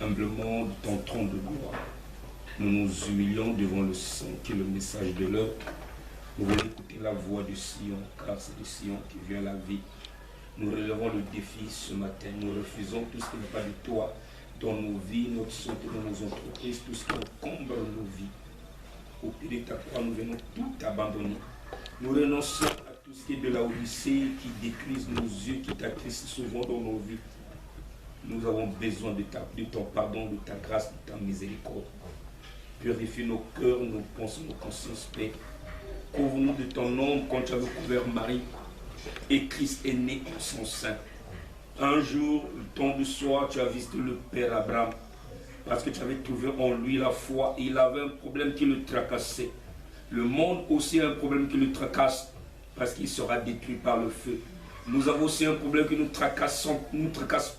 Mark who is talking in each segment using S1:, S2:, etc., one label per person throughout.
S1: humblement de ton trône de gloire. Nous nous humilions devant le sang qui est le message de l'heure. Nous voulons écouter la voix du Sion, car c'est du Sion qui vient la vie. Nous relevons le défi ce matin. Nous refusons tout ce qui n'est pas de toi dans nos vies, notre santé, dans nos entreprises, tout ce qui encombre nos vies. Au pied de ta croix, nous venons tout abandonner. Nous renonçons à tout ce qui est de la Odyssée, qui détruise nos yeux, qui t'attriste souvent dans nos vies. Nous avons besoin de ton pardon, de ta grâce, de ta miséricorde. Purifie nos cœurs, nos pensées, nos consciences, Père. Couvre-nous de ton nom quand tu as couvert Marie. Et Christ est né en son sein. Un jour, le temps du soir, tu as visité le Père Abraham. Parce que tu avais trouvé en lui la foi. Et il avait un problème qui le tracassait. Le monde aussi a un problème qui le tracasse. Parce qu'il sera détruit par le feu. Nous avons aussi un problème qui nous tracasse,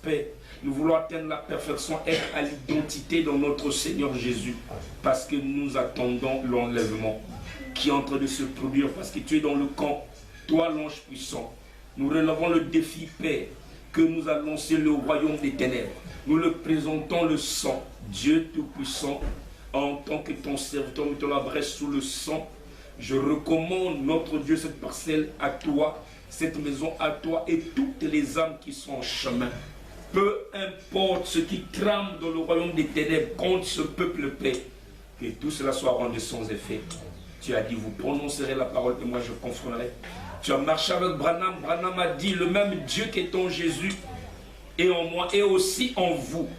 S1: Père. Nous voulons atteindre la perfection, être à l'identité dans notre Seigneur Jésus. Parce que nous attendons l'enlèvement qui est en train de se produire. Parce que tu es dans le camp, toi l'ange puissant. Nous relevons le défi, Père, que nous annonçons le royaume des ténèbres. Nous le présentons le sang, Dieu Tout-Puissant, en tant que ton serviteur, mettons la brèche sous le sang. Je recommande notre Dieu, cette parcelle à toi, cette maison à toi et toutes les âmes qui sont en chemin. Peu importe ce qui trame dans le royaume des ténèbres contre ce peuple paix, que tout cela soit rendu sans effet. Tu as dit, vous prononcerez la parole et moi je confronterai. Tu as marché avec Branham. Branham a dit, le même Dieu qui est en Jésus et en moi et aussi en vous.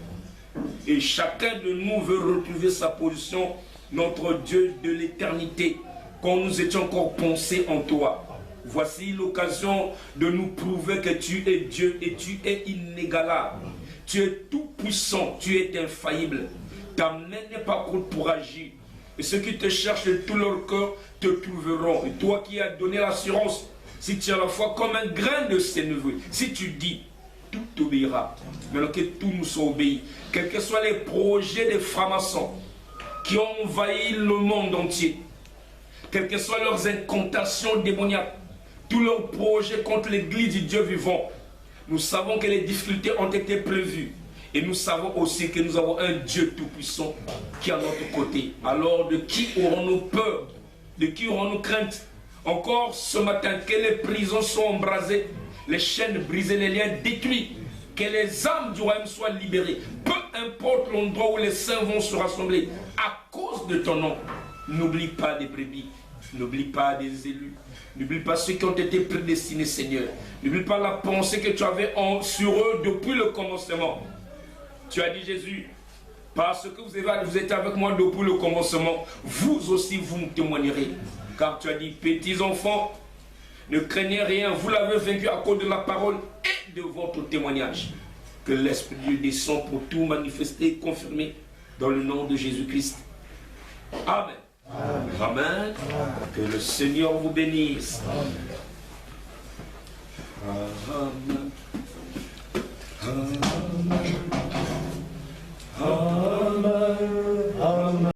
S1: Et chacun de nous veut retrouver sa position, notre Dieu de l'éternité, quand nous étions encore pensés en toi. Voici l'occasion de nous prouver que tu es Dieu et tu es inégalable. Tu es tout puissant, tu es infaillible. Ta main n'est pas courte pour agir. Et ceux qui te cherchent de tout leur cœur te trouveront. Et toi qui as donné l'assurance, si tu as la foi comme un grain de sénévé, si tu dis, tout obéira. Mais que tout nous soit obéi. Quels que soient les projets des francs-maçons qui ont envahi le monde entier, quelles que soient leurs incantations démoniaques, tous leurs projets contre l'église du Dieu vivant, nous savons que les difficultés ont été prévues. Et nous savons aussi que nous avons un Dieu tout-puissant qui est à notre côté. Alors de qui aurons-nous peur? De qui aurons-nous crainte? Encore ce matin, que les prisons soient embrasées, les chaînes brisées, les liens détruits, que les âmes du royaume soient libérées. Peu importe l'endroit où les saints vont se rassembler, à cause de ton nom, n'oublie pas des brebis, n'oublie pas des élus. N'oublie pas ceux qui ont été prédestinés, Seigneur. N'oublie pas la pensée que tu avais sur eux depuis le commencement. Tu as dit, Jésus, parce que vous êtes avec moi depuis le commencement, vous aussi vous me témoignerez. Car tu as dit, petits enfants, ne craignez rien, vous l'avez vaincu à cause de la parole et de votre témoignage. Que l'Esprit de Dieu descend pour tout manifester et confirmer dans le nom de Jésus-Christ. Amen. Amen. Amen. Que le Seigneur vous bénisse. Amen.